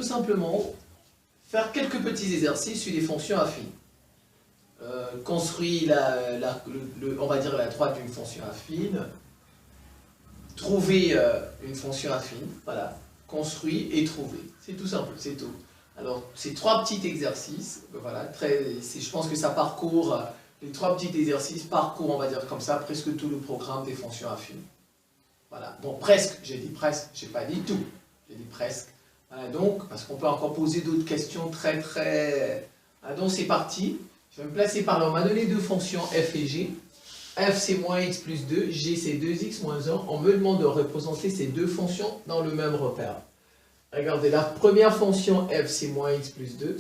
simplement faire quelques petits exercices sur des fonctions affines. Construire on va dire la droite d'une fonction affine, trouver une fonction affine, voilà, construire et trouver. C'est tout simple, c'est tout. Alors, ces trois petits exercices, voilà, je pense que ça parcourt, les trois petits exercices parcourent, on va dire comme ça, presque tout le programme des fonctions affines. Voilà, bon, presque, j'ai dit presque, j'ai pas dit tout, j'ai dit presque. Voilà, donc, parce qu'on peut encore poser d'autres questions très. Voilà, donc, c'est parti. Je vais me placer par là. On m'a donné deux fonctions f et g. F, c'est moins x plus 2, g, c'est 2x moins 1. On me demande de représenter ces deux fonctions dans le même repère. Regardez, la première fonction f, c'est moins x plus 2.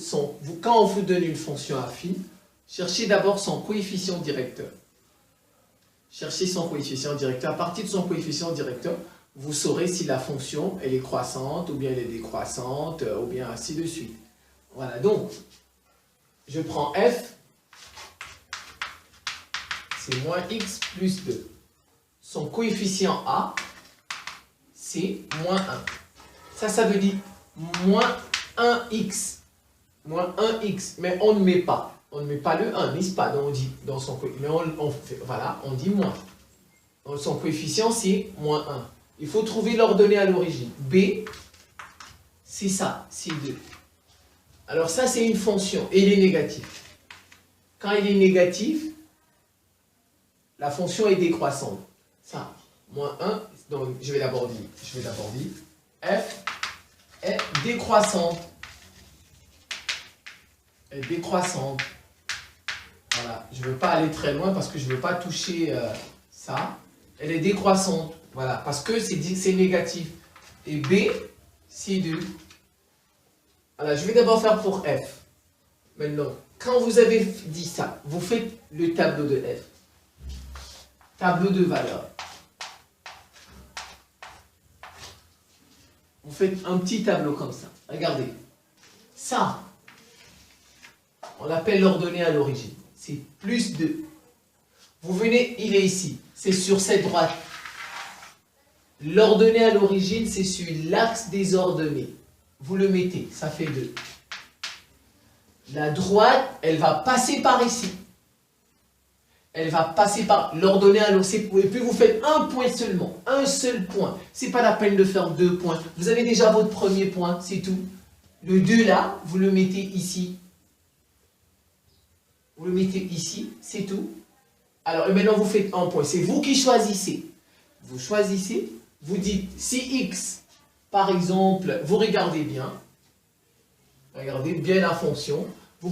Quand on vous donne une fonction affine, cherchez d'abord son coefficient directeur. Cherchez son coefficient directeur. À partir de son coefficient directeur, vous saurez si la fonction elle est croissante, ou bien elle est décroissante, ou bien ainsi de suite. Voilà, donc, je prends f, c'est moins x plus 2. Son coefficient a, c'est moins 1. Ça veut dire moins 1x. Moins 1x, mais on ne met pas. On ne met pas le 1, n'est-ce pas? Donc on dit dans son coefficient, mais voilà, on dit moins. Donc son coefficient, c'est moins 1. Il faut trouver l'ordonnée à l'origine. B, c'est ça, c'est 2. Alors ça, c'est une fonction, et il est négatif. Quand il est négatif, la fonction est décroissante. Ça, moins 1, donc je vais d'abord dire, f est décroissante. Elle est décroissante. Voilà, je ne veux pas aller très loin parce que je ne veux pas toucher ça. Elle est décroissante, voilà, parce que c'est négatif. Et B, c'est 2. Voilà, je vais d'abord faire pour f. Maintenant, quand vous avez dit ça, vous faites le tableau de f. Tableau de valeurs. Vous faites un petit tableau comme ça. Regardez. Ça, on l'appelle l'ordonnée à l'origine. C'est plus 2. Vous venez, il est ici. C'est sur cette droite. L'ordonnée à l'origine, c'est sur l'axe des ordonnées. Vous le mettez, ça fait 2. La droite, elle va passer par ici. Elle va passer par l'ordonnée à l'origine. Et puis vous faites un point seulement. Un seul point. Ce n'est pas la peine de faire 2 points. Vous avez déjà votre premier point, c'est tout. Le 2 là, vous le mettez ici. Vous le mettez ici, c'est tout. Alors, et maintenant, vous faites un point. C'est vous qui choisissez. Vous choisissez, vous dites, si x, par exemple, vous regardez bien la fonction.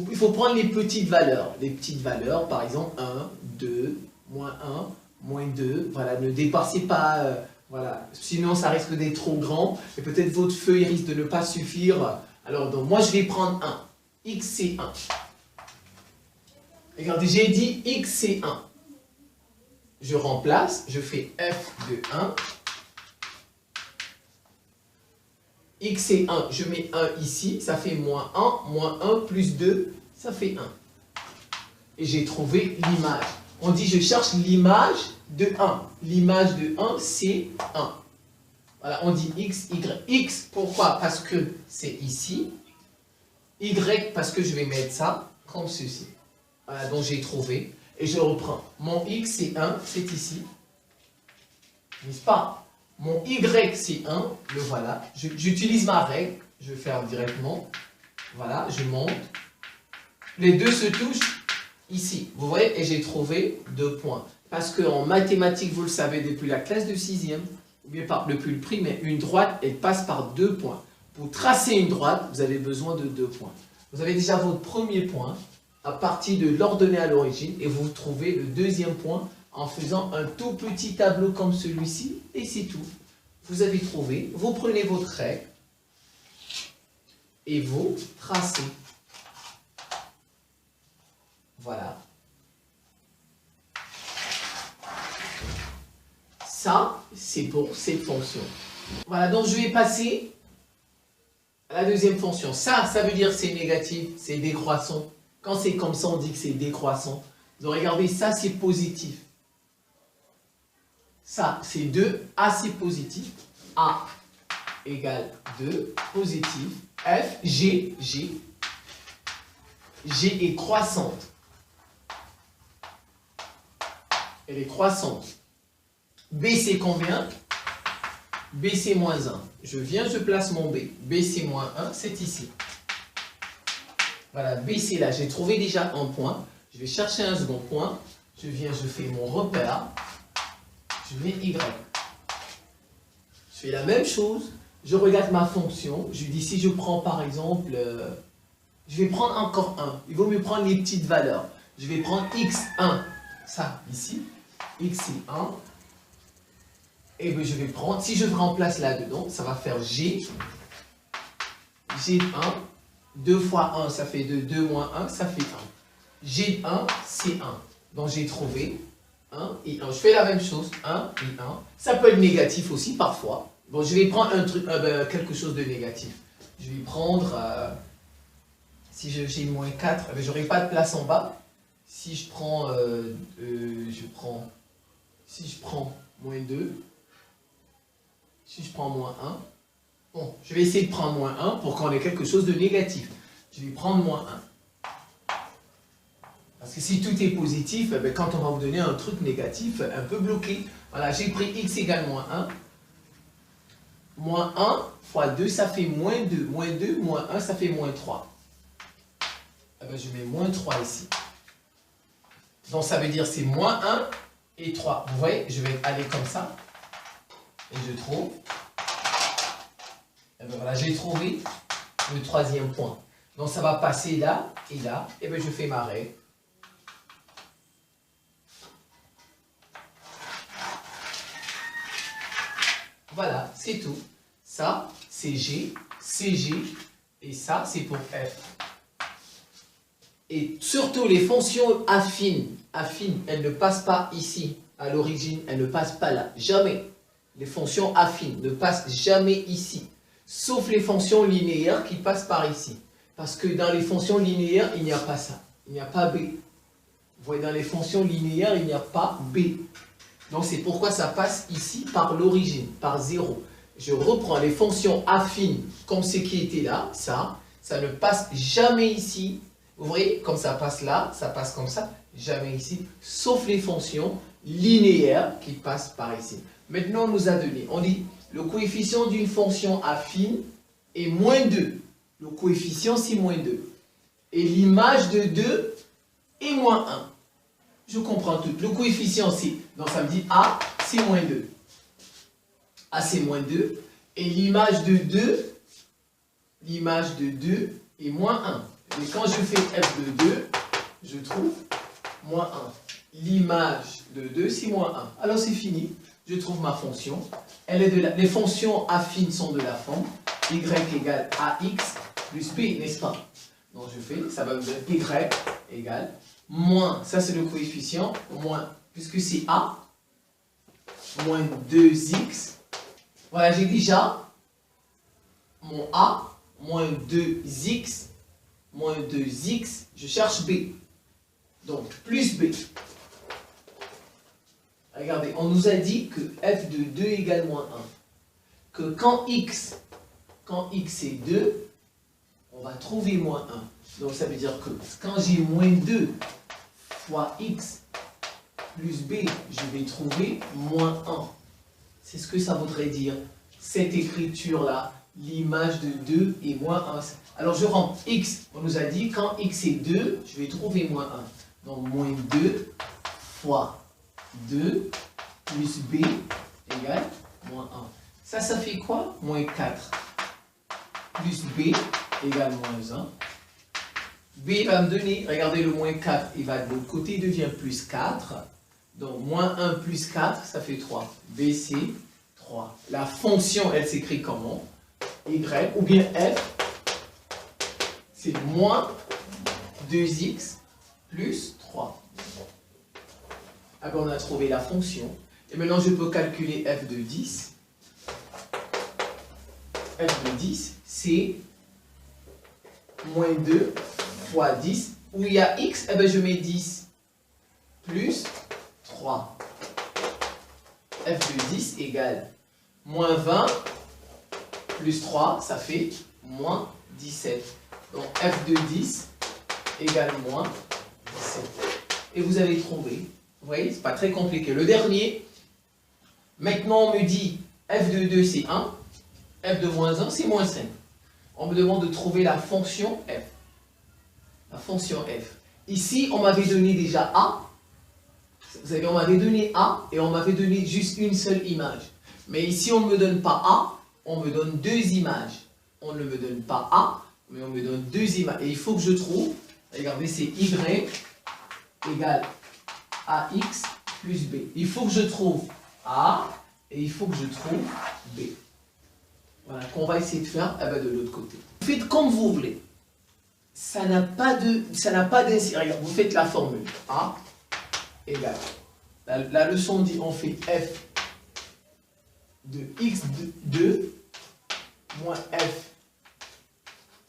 Il faut prendre les petites valeurs. Les petites valeurs, par exemple, 1, 2, moins 1, moins 2. Voilà, ne dépassez pas, voilà. Sinon, ça risque d'être trop grand. Et peut-être votre feuille risque de ne pas suffire. Alors, donc, moi, je vais prendre 1. X, c'est 1. Regardez, j'ai dit x, c'est 1. Je remplace, je fais f de 1. X, c'est 1. Je mets 1 ici, ça fait moins 1. Moins 1 plus 2, ça fait 1. Et j'ai trouvé l'image. On dit, je cherche l'image de 1. L'image de 1, c'est 1. Voilà, on dit x, y. X, pourquoi? Parce que c'est ici. Y, parce que je vais mettre ça comme ceci. Voilà, donc j'ai trouvé. Et je reprends. Mon x, c'est 1, c'est ici. N'est-ce pas? Mon y, c'est 1, le voilà. J'utilise ma règle. Je vais faire directement. Voilà, je monte. Les deux se touchent ici. Vous voyez? Et j'ai trouvé 2 points. Parce qu'en mathématiques, vous le savez, depuis la classe de 6e, ou bien depuis le primaire, une droite, elle passe par 2 points. Pour tracer une droite, vous avez besoin de 2 points. Vous avez déjà votre premier point à partir de l'ordonnée à l'origine et vous trouvez le deuxième point en faisant un tout petit tableau comme celui-ci et c'est tout. Vous avez trouvé, vous prenez votre règle et vous tracez. Voilà. Ça, c'est pour cette fonction. Voilà, donc je vais passer à la deuxième fonction. Ça veut dire c'est négatif, c'est décroissant. Quand c'est comme ça, on dit que c'est décroissant. Donc regardez, ça c'est positif. Ça c'est 2, A c'est positif. A égale 2, positif. F, G est croissante. Elle est croissante. B, c'est combien? B, c'est moins 1. Je viens, je place mon B. B, c'est moins 1, c'est ici. Voilà, B, c'est là. J'ai trouvé déjà un point. Je vais chercher un second point. Je viens, je fais mon repère. Je mets Y. Je fais la même chose. Je regarde ma fonction. Je dis, si je prends par exemple, je vais prendre encore 1. Il vaut mieux prendre les petites valeurs. Je vais prendre X1. Ça, ici. X, c'est 1. Et bien, je vais prendre, si je remplace là-dedans, ça va faire G. G1. 2 fois 1, ça fait 2. 2 moins 1, ça fait 1. G1, c'est 1. Donc, j'ai trouvé 1 et 1. Je fais la même chose. 1 et 1. Ça peut être négatif aussi, parfois. Bon, je vais prendre un truc, quelque chose de négatif. Je vais prendre, si j'ai moins 4, je n'aurai pas de place en bas. Si je prends, si je prends moins 2, si je prends moins 1, bon, je vais essayer de prendre moins 1 pour qu'on ait quelque chose de négatif. Je vais prendre moins 1. Parce que si tout est positif, quand on va vous donner un truc négatif, un peu bloqué. Voilà, j'ai pris x égale moins 1. Moins 1 fois 2, ça fait moins 2. Moins 2, moins 1, ça fait moins 3. Je mets moins 3 ici. Donc ça veut dire c'est moins 1 et 3. Vous voyez, je vais aller comme ça. Et je trouve. Et bien voilà, j'ai trouvé le troisième point. Donc ça va passer là et là. Et bien je fais ma règle. Voilà, c'est tout. Ça, c'est G, c'est G. Et ça, c'est pour F. Et surtout, les fonctions affines, elles ne passent pas ici. À l'origine, elles ne passent pas là. Jamais. Les fonctions affines ne passent jamais ici. Sauf les fonctions linéaires qui passent par ici. Parce que dans les fonctions linéaires, il n'y a pas ça. Il n'y a pas B. Vous voyez, dans les fonctions linéaires, il n'y a pas B. Donc, c'est pourquoi ça passe ici par l'origine, par 0. Je reprends les fonctions affines comme ce qui était là, ça ne passe jamais ici. Vous voyez, comme ça passe là, ça passe comme ça, jamais ici, sauf les fonctions linéaires qui passent par ici. Maintenant, on nous a donné, on dit, le coefficient d'une fonction affine est moins 2. Le coefficient, c'est moins 2. Et l'image de 2 est moins 1. Je comprends tout. Le coefficient, c'est, donc ça me dit A, c'est moins 2. A, c'est moins 2. Et l'image de 2 est moins 1. Et quand je fais f de 2, je trouve moins 1. L'image de 2, c'est moins 1. Alors c'est fini. Je trouve ma fonction. Elle est les fonctions affines sont de la forme y égale ax plus b, n'est-ce pas? Donc je fais, ça va me donner y égale moins, ça c'est le coefficient, moins, puisque c'est a, moins 2x. Voilà, j'ai déjà mon a, moins 2x, moins 2x, je cherche b. Donc, plus b. Regardez, on nous a dit que f de 2 égale moins 1. Que quand x est 2, on va trouver moins 1. Donc, ça veut dire que quand j'ai moins 2 fois x plus b, je vais trouver moins 1. C'est ce que ça voudrait dire. Cette écriture-là, l'image de 2 est moins 1. Alors, je rends x. On nous a dit, quand x est 2, je vais trouver moins 1. Donc, moins 2 fois 2 plus b égale moins 1. Ça fait quoi? Moins 4 plus b égale moins 1. B va me donner, regardez le moins 4, il va de l'autre côté, il devient plus 4. Donc, moins 1 plus 4, ça fait 3. B, c'est 3. La fonction, elle s'écrit comment? Y, ou bien f, c'est moins 2x plus 3. Ah ben, on a trouvé la fonction. Et maintenant, je peux calculer f de 10. F de 10, c'est moins 2 fois 10. Où il y a x, eh ben, je mets 10 plus 3. F de 10 égale moins 20 plus 3, ça fait moins 17. Donc f de 10 égale moins 17. Et vous avez trouvé. Vous voyez, c'est pas très compliqué. Le dernier, maintenant on me dit f de 2 c'est 1, f de moins 1 c'est moins 5. On me demande de trouver la fonction f. La fonction f. Ici, on m'avait donné déjà a. Vous savez, on m'avait donné a et on m'avait donné juste une seule image. Mais ici, on ne me donne pas a, on me donne deux images. On ne me donne pas a, mais on me donne deux images. Et il faut que je trouve, regardez, c'est y égale ax plus b. Il faut que je trouve a et il faut que je trouve b. Voilà, qu'on va essayer de faire de l'autre côté. Vous faites comme vous voulez. Ça n'a pas d'incidence. Vous faites la formule a égale. La leçon dit on fait f de x2 moins f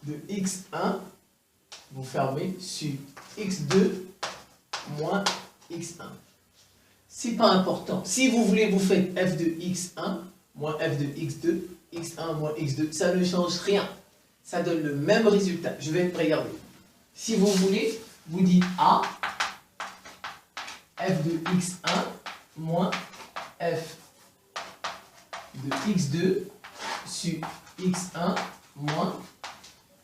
de x1. Vous fermez sur x2 moins x1. C'est pas important. Si vous voulez, vous faites f de x1 moins f de x2, x1 moins x2. Ça ne change rien. Ça donne le même résultat. Je vais regarder. Si vous voulez, vous dites a f de x1 moins f de x2 sur x1 moins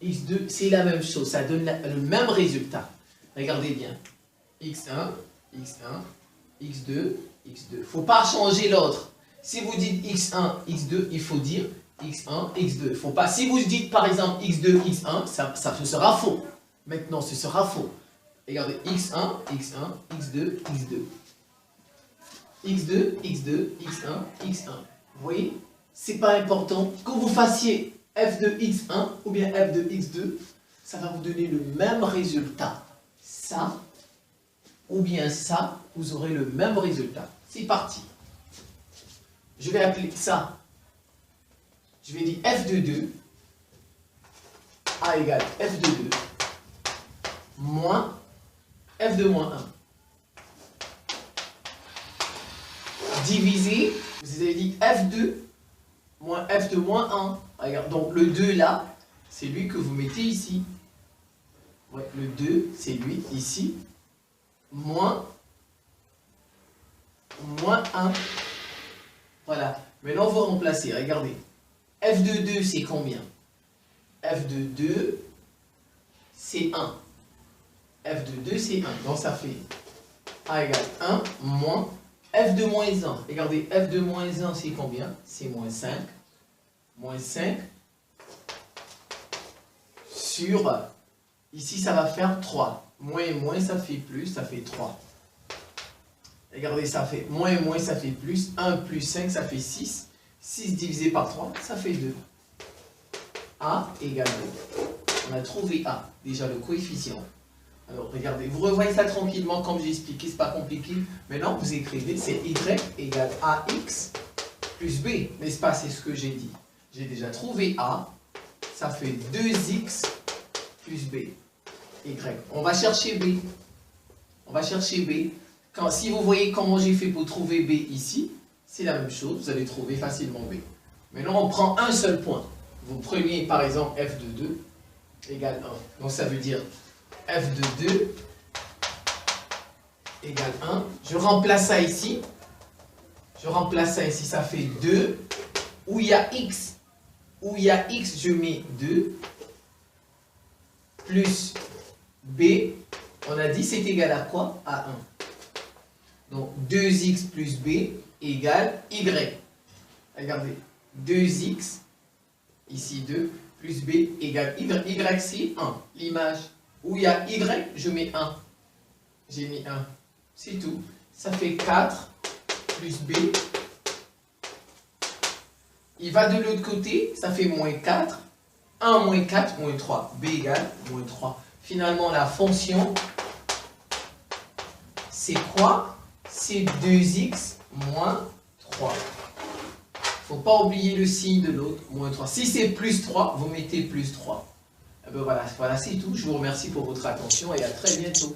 x2. C'est la même chose. Ça donne le même résultat. Regardez bien. x1, x1, x2, x2. Il ne faut pas changer l'ordre. Si vous dites x1, x2, il faut dire x1, x2. Faut pas. Si vous dites par exemple x2, x1, ça sera faux. Maintenant, ce sera faux. Regardez, x1, x1, x2, x2. x2, x2, x1, x1. Vous voyez? C'est pas important. Que vous fassiez f de x1 ou bien f de x2, ça va vous donner le même résultat. Ça ou bien ça, vous aurez le même résultat. C'est parti. Je vais appeler ça. Je vais dire f de 2, a égale f de 2, moins f de moins 1. Divisé, vous avez dit f2 moins f de moins 1. Regarde, donc le 2 là, c'est lui que vous mettez ici. Ouais, le 2, c'est lui ici. Moins 1. Voilà. Maintenant, on va remplacer. Regardez. F de 2, c'est combien? F de 2, c'est 1. F de 2, c'est 1. Donc, ça fait A égale 1 moins F de moins 1. Regardez, F de moins 1, c'est combien? C'est moins 5. Moins 5 sur... Ici, ça va faire 3. Moins et moins, ça fait plus, ça fait 3. Regardez, ça fait moins et moins, ça fait plus. 1 plus 5, ça fait 6. 6 divisé par 3, ça fait 2. A égale 2. On a trouvé A, déjà le coefficient. Alors, regardez, vous revoyez ça tranquillement, comme j'ai expliqué, c'est pas compliqué. Maintenant, vous écrivez, c'est Y égale AX plus B. N'est-ce pas? C'est ce que j'ai dit. J'ai déjà trouvé A. Ça fait 2X plus B. Y. On va chercher B. On va chercher B. Si vous voyez comment j'ai fait pour trouver B ici, c'est la même chose. Vous allez trouver facilement B. Maintenant, on prend un seul point. Vous preniez par exemple F de 2 égale 1. Donc ça veut dire F de 2 égale 1. Je remplace ça ici. Je remplace ça ici. Ça fait 2. Où il y a X. Où il y a X, je mets 2. Plus B. On a dit c'est égal à quoi? À 1. Donc 2x plus b égale y. Regardez, 2x, ici 2, plus b égale y. Y c'est 1, l'image. Où il y a y, je mets 1. J'ai mis 1. C'est tout. Ça fait 4 plus b. Il va de l'autre côté, ça fait moins 4. 1 moins 4, moins 3. B égale moins 3. Finalement, la fonction, c'est quoi? C'est 2x moins 3. Il ne faut pas oublier le signe de l'autre, moins 3. Si c'est plus 3, vous mettez plus 3. Et ben voilà, c'est tout. Je vous remercie pour votre attention et à très bientôt.